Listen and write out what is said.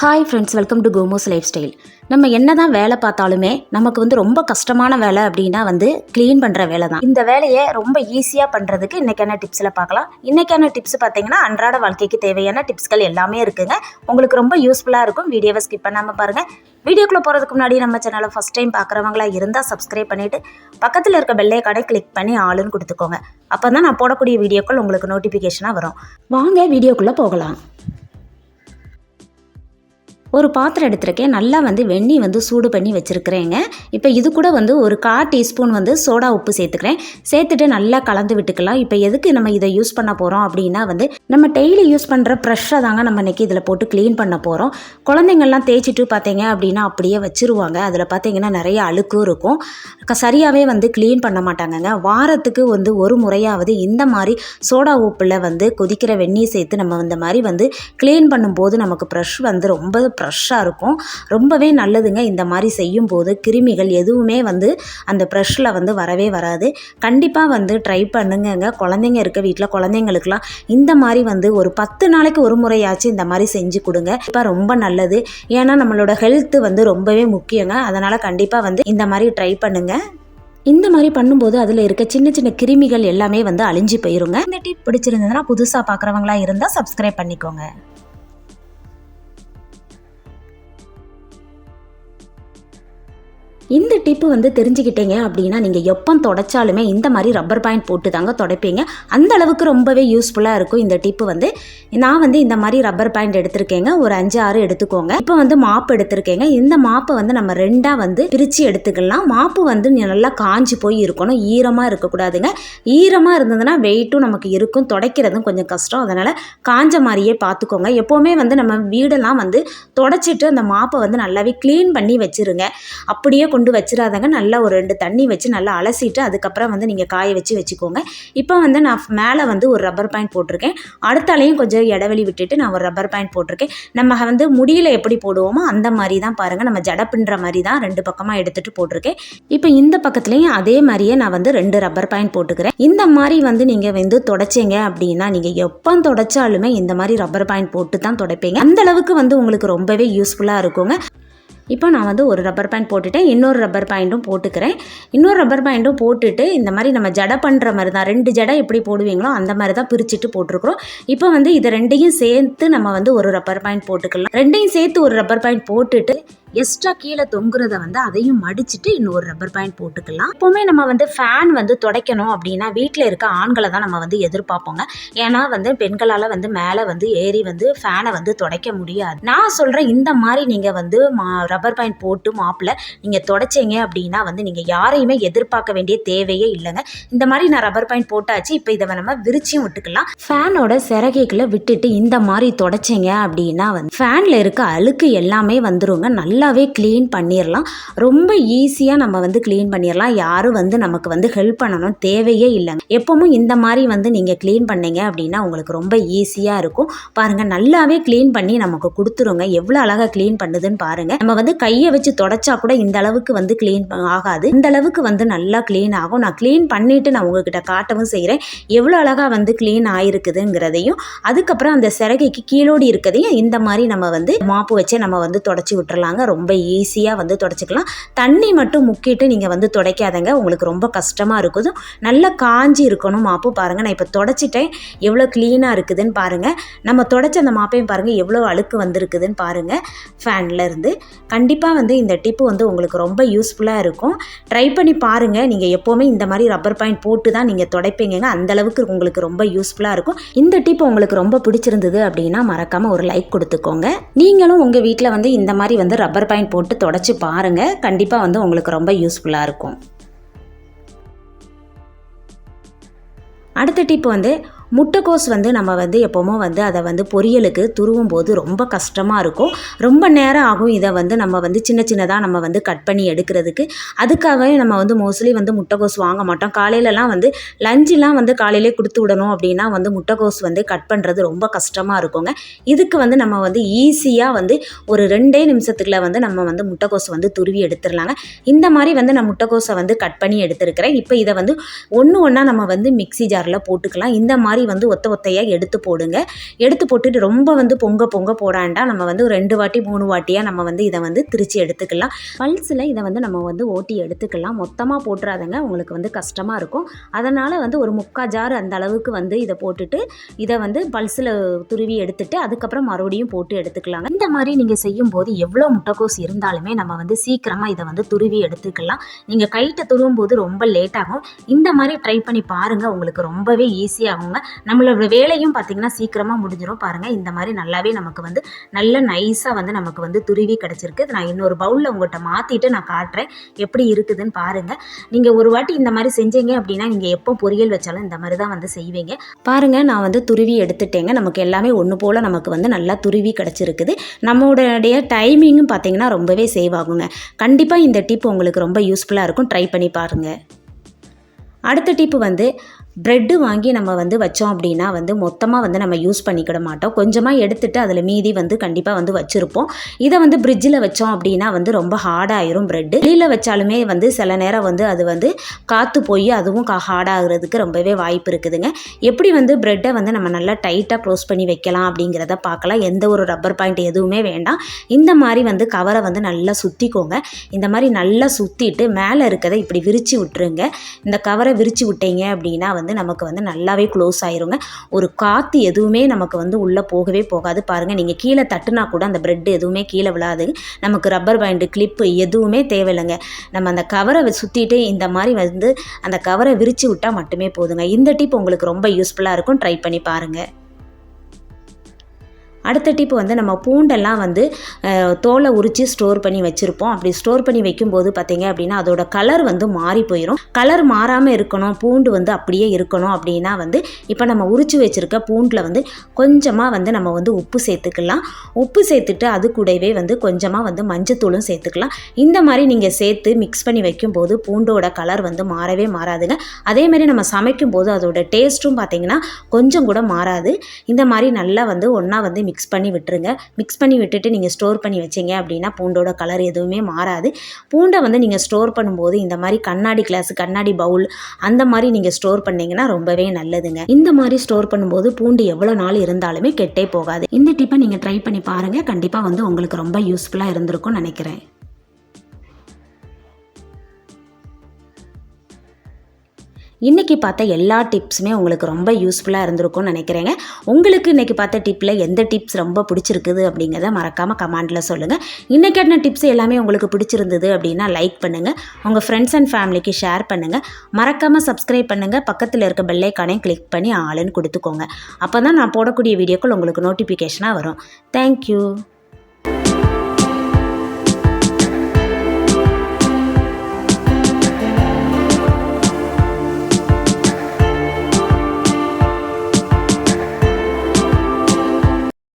Hi friends, welcome to Komo's lifestyle. நம்ம என்ன தான் வேலை பார்த்தாலுமே நமக்கு வந்து ரொம்ப கஷ்டமான வேலை அப்படின்னா வந்து க்ளீன் பண்ணுற வேலை தான். இந்த வேலையை ரொம்ப ஈஸியாக பண்ணுறதுக்கு இன்றைக்கான டிப்ஸில் பார்க்கலாம். இன்றைக்கான டிப்ஸ் பார்த்தீங்கன்னா அன்றாட வாழ்க்கைக்கு தேவையான டிப்ஸ்கள் எல்லாமே இருக்குங்க. உங்களுக்கு ரொம்ப யூஸ்ஃபுல்லாக இருக்கும். வீடியோவை ஸ்கிப் பண்ணாமல் பாருங்கள். வீடியோக்குள்ளே போகிறதுக்கு முன்னாடி நம்ம சேனலை ஃபஸ்ட் டைம் பார்க்குறவங்களா இருந்தால் சப்ஸ்கிரைப் பண்ணிவிட்டு பக்கத்தில் இருக்க பெல் ஐகானை கிளிக் பண்ணி ஆளுன்னு கொடுத்துக்கோங்க. அப்போ தான் நான் போடக்கூடிய வீடியோக்கள் உங்களுக்கு நோட்டிஃபிகேஷனாக வரும். வாங்க வீடியோக்குள்ளே போகலாம். ஒரு பாத்திரம் எடுத்துருக்கேன். நல்லா வந்து வெந்நீர் வந்து சூடு பண்ணி வச்சுருக்கிறேங்க. இப்போ இது கூட வந்து ஒரு 1/4 டீஸ்பூன் வந்து சோடா உப்பு சேர்த்துக்கிறேன். சேர்த்துட்டு நல்லா கலந்து விட்டுக்கலாம். இப்போ எதுக்கு நம்ம இதை யூஸ் பண்ண போகிறோம் அப்படின்னா வந்து நம்ம டெய்லி யூஸ் பண்ணுற ப்ரஷ்ஷை தாங்க நம்ம இன்றைக்கி இதில் போட்டு க்ளீன் பண்ண போகிறோம். குழந்தைங்கள்லாம் தேய்ச்சிட்டு பார்த்தீங்க அப்படின்னா அப்படியே வச்சுருவாங்க. அதில் பார்த்தீங்கன்னா நிறைய அழுக்கும் இருக்கும். சரியாகவே வந்து க்ளீன் பண்ண மாட்டாங்கங்க. வாரத்துக்கு வந்து ஒரு முறையாவது இந்த மாதிரி சோடா உப்பில் வந்து கொதிக்கிற வெந்நீர் சேர்த்து நம்ம இந்த மாதிரி வந்து க்ளீன் பண்ணும்போது நமக்கு ப்ரஷ் வந்து ரொம்ப ஃப்ரெஷ்ஷாக இருக்கும். ரொம்பவே நல்லதுங்க. இந்த மாதிரி செய்யும்போது கிருமிகள் எதுவுமே வந்து அந்த ப்ரஷ்ஷில் வந்து வரவே வராது. கண்டிப்பாக வந்து ட்ரை பண்ணுங்கங்க. குழந்தைங்க இருக்க வீட்டில் குழந்தைங்களுக்குலாம் இந்த மாதிரி வந்து ஒரு 10 நாளைக்கு ஒரு முறையாச்சும் இந்த மாதிரி செஞ்சு கொடுங்க. இப்போ ரொம்ப நல்லது. ஏன்னா நம்மளோட ஹெல்த்து வந்து ரொம்பவே முக்கியங்க. அதனால் கண்டிப்பாக வந்து இந்த மாதிரி ட்ரை பண்ணுங்கள். இந்த மாதிரி பண்ணும்போது அதில் இருக்க சின்ன சின்ன கிருமிகள் எல்லாமே வந்து அழிஞ்சு போயிருங்க. இந்த டிப் பிடிச்சிருந்ததுன்னா புதுசாக பார்க்குறவங்களா இருந்தால் சப்ஸ்கிரைப் பண்ணிக்கோங்க. இந்த டிப்பு வந்து தெரிஞ்சுக்கிட்டீங்க அப்படின்னா நீங்கள் எப்போ தொடச்சாலுமே இந்த மாதிரி ரப்பர் பேண்ட் போட்டு தாங்க துடைப்பீங்க. அந்த அளவுக்கு ரொம்பவே யூஸ்ஃபுல்லாக இருக்கும் இந்த டிப்பு வந்து. நான் வந்து இந்த மாதிரி ரப்பர் பேண்ட் எடுத்திருக்கேங்க. ஒரு 5-6 எடுத்துக்கோங்க. இப்போ வந்து மாப்பு எடுத்திருக்கேங்க. இந்த மாப்பை வந்து நம்ம 2ஆக வந்து பிரித்து எடுத்துக்கலாம். மாப்பு வந்து நல்லா காஞ்சி போய் இருக்கணும். ஈரமாக இருக்கக்கூடாதுங்க. ஈரமாக இருந்ததுன்னா வெயிட்டும் நமக்கு இருக்கும், துடைக்கிறதும் கொஞ்சம் கஷ்டம். அதனால் காஞ்ச மாதிரியே பார்த்துக்கோங்க. எப்போவுமே வந்து நம்ம வீடெல்லாம் வந்து தொடச்சிட்டு அந்த மாப்பை வந்து நல்லாவே க்ளீன் பண்ணி வச்சுருங்க. அப்படியே கொண்டு வச்சிடாதங்க. நல்லா ஒரு 2 தண்ணி வச்சு நல்லா அலசிட்டு அதுக்கப்புறம் வந்து நீங்கள் காய வச்சுக்கோங்க. இப்போ வந்து நான் மேலே வந்து ஒரு ரப்பர் பேண்ட் போட்டிருக்கேன். அடுத்தாலையும் கொஞ்சம் இடைவெளி விட்டுட்டு நான் ஒரு ரப்பர் பேண்ட் போட்டிருக்கேன். நம்ம வந்து முடியில் எப்படி போடுவோமோ அந்த மாதிரி தான் பாருங்கள். நம்ம ஜடை பின்னுற மாதிரி தான் 2 பக்கமாக எடுத்துகிட்டு போட்டிருக்கேன். இப்போ இந்த பக்கத்துலேயும் அதே மாதிரியே நான் வந்து 2 ரப்பர் பேண்ட் போட்டுக்கிறேன். இந்த மாதிரி வந்து நீங்கள் வந்து தொடச்சிங்க அப்படின்னா நீங்கள் எப்போ தொடச்சாலுமே இந்த மாதிரி ரப்பர் பேண்ட் போட்டு தான் துடைப்பீங்க. அந்த அளவுக்கு வந்து உங்களுக்கு ரொம்பவே யூஸ்ஃபுல்லாக இருக்குங்க. இப்போ நான் வந்து ஒரு ரப்பர் பேண்ட் போட்டுட்டேன். இன்னொரு ரப்பர் பேண்ட்டும் போட்டுக்கிறேன். இன்னொரு ரப்பர் பேண்ட்டும் போட்டுட்டு இந்த மாதிரி நம்ம ஜடை பண்ணுற மாதிரி தான் 2 ஜடை எப்படி போடுவீங்களோ அந்த மாதிரி தான் பிரிச்சுட்டு போட்டிருக்கிறோம். இப்போ வந்து இதை 2ஐயும் சேர்த்து நம்ம வந்து ஒரு ரப்பர் பேண்ட் போட்டுக்கலாம். 2ஐயும் சேர்த்து ஒரு ரப்பர் பேண்ட் போட்டுட்டு எக்ஸ்ட்ரா கீழே தொங்குறத வந்து அதையும் மடிச்சுட்டு இன்னொரு ரப்பர் பேண்ட் போட்டுக்கலாம். எப்போவுமே நம்ம வந்து ஃபேன் வந்து துடைக்கணும் அப்படின்னா வீட்டில் இருக்க ஆண்களை தான் நம்ம வந்து எதிர்பார்ப்போங்க. ஏன்னா வந்து பெண்களால் வந்து மேலே வந்து ஏறி வந்து ஃபேனை வந்து துடைக்க முடியாது. நான் சொல்கிறேன், இந்த மாதிரி நீங்கள் வந்து ரப்பர் பேண்ட் போட்டு மாப்பில் நீங்கள் துடைச்சிங்க அப்படின்னா வந்து நீங்கள் யாரையுமே எதிர்பார்க்க வேண்டிய தேவையே இல்லைங்க. இந்த மாதிரி நான் ரப்பர் பேண்ட் போட்டாச்சு. இப்போ இதை நம்ம விரிச்சியும் விட்டுக்கலாம். ஃபேனோட சிறகைக்குள்ள விட்டுட்டு இந்த மாதிரி துடைச்சிங்க அப்படின்னா வந்து ஃபேனில் இருக்க அழுக்கு எல்லாமே வந்துருங்க. நல்லாவே க்ளீன் பண்ணிடலாம். ரொம்ப ஈஸியாக நம்ம வந்து க்ளீன் பண்ணிடலாம். யாரும் வந்து நமக்கு வந்து ஹெல்ப் பண்ணணும் தேவையே இல்லைங்க. எப்பவும் இந்த மாதிரி வந்து நீங்கள் க்ளீன் பண்ணீங்க அப்படின்னா உங்களுக்கு ரொம்ப ஈஸியாக இருக்கும். பாருங்கள், நல்லாவே க்ளீன் பண்ணி நமக்கு கொடுத்துருங்க. எவ்வளோ அழகாக க்ளீன் பண்ணுதுன்னு பாருங்கள். நம்ம வந்து கையை வச்சு தொடச்சா கூட இந்த அளவுக்கு வந்து க்ளீன் ஆகாது. இந்த அளவுக்கு வந்து நல்லா க்ளீன் ஆகும். நான் க்ளீன் பண்ணிவிட்டு நான் உங்ககிட்ட காட்டவும் செய்கிறேன் எவ்வளோ அழகாக வந்து க்ளீன் ஆகிருக்குதுங்கிறதையும். அதுக்கப்புறம் அந்த சிறகைக்கு கீழோடி இருக்கிறதையும் இந்த மாதிரி நம்ம வந்து மாப்பு வச்சு நம்ம வந்து தொடச்சி விட்டுறலாங்க. ரொம்ப ஈஸியாக வந்து துடைச்சிக்கலாம். தண்ணி மட்டும் முக்கிட்டு நீங்கள் வந்து துடைக்காதங்க. உங்களுக்கு ரொம்ப கஷ்டமாக இருக்குது. நல்லா காஞ்சி இருக்கணும் மாப்பு. பாருங்கள், நான் இப்போ துடைச்சிட்டேன். எவ்வளோ க்ளீனாக இருக்குதுன்னு பாருங்கள். நம்ம துடைச்ச அந்த மாப்பையும் பாருங்கள் எவ்வளோ அழுக்கு வந்திருக்குதுன்னு பாருங்கள் ஃபேனில் இருந்து. கண்டிப்பாக வந்து இந்த டிப்பு வந்து உங்களுக்கு ரொம்ப யூஸ்ஃபுல்லாக இருக்கும். ட்ரை பண்ணி பாருங்கள். நீங்கள் எப்போவுமே இந்த மாதிரி ரப்பர் பேண்ட் போட்டு தான் நீங்கள் துடைப்பீங்க. அந்தளவுக்கு உங்களுக்கு ரொம்ப யூஸ்ஃபுல்லாக இருக்கும். இந்த டிப் உங்களுக்கு ரொம்ப பிடிச்சிருந்தது அப்படின்னா மறக்காமல் ஒரு லைக் கொடுத்துக்கோங்க. நீங்களும் உங்கள் வீட்டில் வந்து இந்த மாதிரி வந்து ரப்பர் பேண்ட் போட்டு தொடச்சி பாருங்கள். கண்டிப்பாக வந்து உங்களுக்கு ரொம்ப யூஸ்ஃபுல்லாக இருக்கும். அடுத்த டிப் வந்து முட்டைக்கோஸ் வந்து நம்ம வந்து எப்போவுமே வந்து அதை வந்து பொரியலுக்கு துருவும் போது ரொம்ப கஷ்டமாக இருக்கும். ரொம்ப நேரம் ஆகும். இதை வந்து நம்ம வந்து சின்ன சின்னதாக நம்ம வந்து கட் பண்ணி எடுக்கிறதுக்கு. அதுக்காகவே நம்ம வந்து மோஸ்ட்லி வந்து முட்டைக்கோஸ் வாங்க மாட்டோம். காலையிலலாம் வந்து லஞ்செலாம் வந்து காலையிலே கொடுத்து விடணும் அப்படின்னா வந்து முட்டைக்கோஸ் வந்து கட் பண்ணுறது ரொம்ப கஷ்டமாக இருக்குங்க. இதுக்கு வந்து நம்ம வந்து ஈஸியாக வந்து ஒரு 2 நிமிஷத்துக்குள்ள வந்து நம்ம வந்து முட்டைக்கோஸ் வந்து துருவி எடுத்துடலாங்க. இந்த மாதிரி வந்து நான் முட்டைக்கோஸை வந்து கட் பண்ணி எடுத்துருக்கிறேன். இப்போ இதை வந்து ஒன்று ஒன்றா நம்ம வந்து மிக்ஸி ஜாரில் போட்டுக்கலாம். இந்த மாதிரி மாதிரி வந்து ஒத்தையாக எடுத்து போடுங்க. எடுத்து போட்டுட்டு ரொம்ப வந்து பொங்க போடாண்டா நம்ம வந்து 2 வாட்டி 3 வாட்டியாக நம்ம வந்து இதை வந்து திரிச்சு எடுத்துக்கலாம். பல்ஸில் இதை வந்து நம்ம வந்து ஓட்டி எடுத்துக்கலாம். மொத்தமாக போட்டுறாதங்க, உங்களுக்கு வந்து கஷ்டமாக இருக்கும். அதனால் வந்து ஒரு 3/4 ஜார் அந்த அளவுக்கு வந்து இதை போட்டுட்டு இதை வந்து பல்ஸில் துருவி எடுத்துட்டு அதுக்கப்புறம் மறுபடியும் போட்டு எடுத்துக்கலாங்க. இந்த மாதிரி நீங்கள் செய்யும்போது எவ்வளோ முட்டைக்கோஸ் இருந்தாலுமே நம்ம வந்து சீக்கிரமாக இதை வந்து துருவி எடுத்துக்கலாம். நீங்கள் கைட்ட துருவும் போது ரொம்ப லேட் ஆகும். இந்த மாதிரி ட்ரை பண்ணி பாருங்கள், உங்களுக்கு ரொம்பவே ஈஸியாகுங்க. நம்மளோட வேலையும் பார்த்திங்கன்னா சீக்கிரமாக முடிஞ்சிடும். பாருங்கள், இந்த மாதிரி நல்லாவே நமக்கு வந்து நல்ல நைஸாக வந்து நமக்கு வந்து துருவி கிடச்சிருக்கு. நான் இன்னொரு பவுலில் உங்கள்கிட்ட மாற்றிட்டு நான் காட்டுறேன் எப்படி இருக்குதுன்னு பாருங்கள். நீங்கள் ஒரு வாட்டி இந்த மாதிரி செஞ்சீங்க அப்படின்னா நீங்கள் எப்போ பொரியல் வச்சாலும் இந்த மாதிரி தான் வந்து செய்வீங்க. பாருங்கள், நான் வந்து துருவி எடுத்துட்டேங்க. நமக்கு எல்லாமே ஒன்று போல் நமக்கு வந்து நல்லா துருவி கிடச்சிருக்குது. நம்மளுடைய டைமிங்கும் பார்த்திங்கன்னா ரொம்பவே சேவ் ஆகுங்க. கண்டிப்பாக இந்த டிப் உங்களுக்கு ரொம்ப யூஸ்ஃபுல்லாக இருக்கும். ட்ரை பண்ணி பாருங்கள். அடுத்த டிப்பு வந்து ப்ரெட்டு வாங்கி நம்ம வந்து வச்சோம் அப்படின்னா வந்து மொத்தமாக வந்து நம்ம யூஸ் பண்ணிக்கிட மாட்டோம். கொஞ்சமாக எடுத்துகிட்டு அதில் மீதி வந்து கண்டிப்பாக வந்து வச்சுருப்போம். இதை வந்து ஃப்ரிட்ஜில் வச்சோம் அப்படின்னா வந்து ரொம்ப ஹார்டாகிரும் ப்ரெட்டு. வெளியில் வச்சாலுமே வந்து சில நேரம் வந்து அது வந்து காற்று போய் அதுவும் ஹார்டாகிறதுக்கு ரொம்பவே வாய்ப்பு இருக்குதுங்க. எப்படி வந்து ப்ரெட்டை வந்து நம்ம நல்லா டைட்டாக க்ளோஸ் பண்ணி வைக்கலாம் அப்படிங்கிறத பார்க்கலாம். எந்த ஒரு ரப்பர் பாயிண்ட் எதுவுமே வேண்டாம். இந்த மாதிரி வந்து கவரை வந்து நல்லா சுற்றிக்கோங்க. இந்த மாதிரி நல்லா சுற்றிட்டு மேலே இருக்கிறத இப்படி விரித்து விட்டுருங்க. இந்த கவரை விரித்து விட்டீங்க அப்படின்னா வந்து நமக்கு வந்து நல்லாவே க்ளோஸ் ஆயிருங்க. ஒரு காற்று எதுவுமே நமக்கு வந்து உள்ளே போகவே போகாது. பாருங்கள், நீங்கள் கீழே தட்டுனா கூட அந்த ப்ரெட் எதுவுமே கீழே விழாது. நமக்கு ரப்பர் பேண்டு கிளிப்பு எதுவுமே தேவையில்லைங்க. நம்ம அந்த கவரை சுற்றிட்டு இந்த மாதிரி வந்து அந்த கவரை விரித்து விட்டால் மட்டுமே போதுங்க. இந்த டிப் உங்களுக்கு ரொம்ப யூஸ்ஃபுல்லாக இருக்கும். ட்ரை பண்ணி பாருங்கள். அடுத்த டிப்பு வந்து நம்ம பூண்டெல்லாம் வந்து தோலை உரித்து ஸ்டோர் பண்ணி வச்சுருப்போம். அப்படி ஸ்டோர் பண்ணி வைக்கும்போது பார்த்திங்க அப்படின்னா அதோட கலர் வந்து மாறி போயிடும். கலர் மாறாமல் இருக்கணும், பூண்டு வந்து அப்படியே இருக்கணும் அப்படின்னா வந்து இப்போ நம்ம உரித்து வச்சுருக்க பூண்டில் வந்து கொஞ்சமாக வந்து நம்ம வந்து உப்பு சேர்த்துக்கலாம். உப்பு சேர்த்துட்டு அது கூடவே வந்து கொஞ்சமாக வந்து மஞ்சத்தூளும் சேர்த்துக்கலாம். இந்த மாதிரி நீங்கள் சேர்த்து மிக்ஸ் பண்ணி வைக்கும்போது பூண்டோட கலர் வந்து மாறவே மாறாதுங்க. அதேமாதிரி நம்ம சமைக்கும் போது அதோட டேஸ்ட்டும் பார்த்திங்கன்னா கொஞ்சம் கூட மாறாது. இந்த மாதிரி நல்லா வந்து ஒன்றா வந்து மிக்ஸ் பண்ணி விட்டுருங்க. மிக்ஸ் பண்ணி விட்டுட்டு நீங்கள் ஸ்டோர் பண்ணி வச்சிங்க அப்படின்னா பூண்டோட கலர் எதுவுமே மாறாது. பூண்டை வந்து நீங்கள் ஸ்டோர் பண்ணும்போது இந்த மாதிரி கண்ணாடி கிளாஸ், கண்ணாடி பவுல் அந்த மாதிரி நீங்கள் ஸ்டோர் பண்ணிங்கன்னா ரொம்பவே நல்லதுங்க. இந்த மாதிரி ஸ்டோர் பண்ணும்போது பூண்டு எவ்வளோ நாள் இருந்தாலுமே கெட்டே போகாது. இந்த டிப்பை நீங்கள் ட்ரை பண்ணி பாருங்கள். கண்டிப்பாக வந்து உங்களுக்கு ரொம்ப யூஸ்ஃபுல்லாக இருந்திருக்கும்னு நினைக்கிறேன். இன்றைக்கி பார்த்த எல்லா டிப்ஸுமே உங்களுக்கு ரொம்ப யூஸ்ஃபுல்லாக இருந்திருக்கும்னு நினைக்கிறேங்க. உங்களுக்கு இன்றைக்கி பார்த்த டிப்பில் எந்த டிப்ஸ் ரொம்ப பிடிச்சிருக்குது அப்படிங்கிறத மறக்காமல் கமெண்டில் சொல்லுங்கள். இன்றைக்கான டிப்ஸ் எல்லாமே உங்களுக்கு பிடிச்சிருந்தது அப்படின்னா லைக் பண்ணுங்கள். உங்கள் ஃப்ரெண்ட்ஸ் அண்ட் ஃபேமிலிக்கு ஷேர் பண்ணுங்கள். மறக்காமல் சப்ஸ்கிரைப் பண்ணுங்கள். பக்கத்தில் இருக்க பெல் ஐக்கானையும் கிளிக் பண்ணி ஆளுன்னு கொடுத்துக்கோங்க. அப்போ தான் நான் போடக்கூடிய வீடியோக்கள் உங்களுக்கு நோட்டிஃபிகேஷனாக வரும். தேங்க்யூ.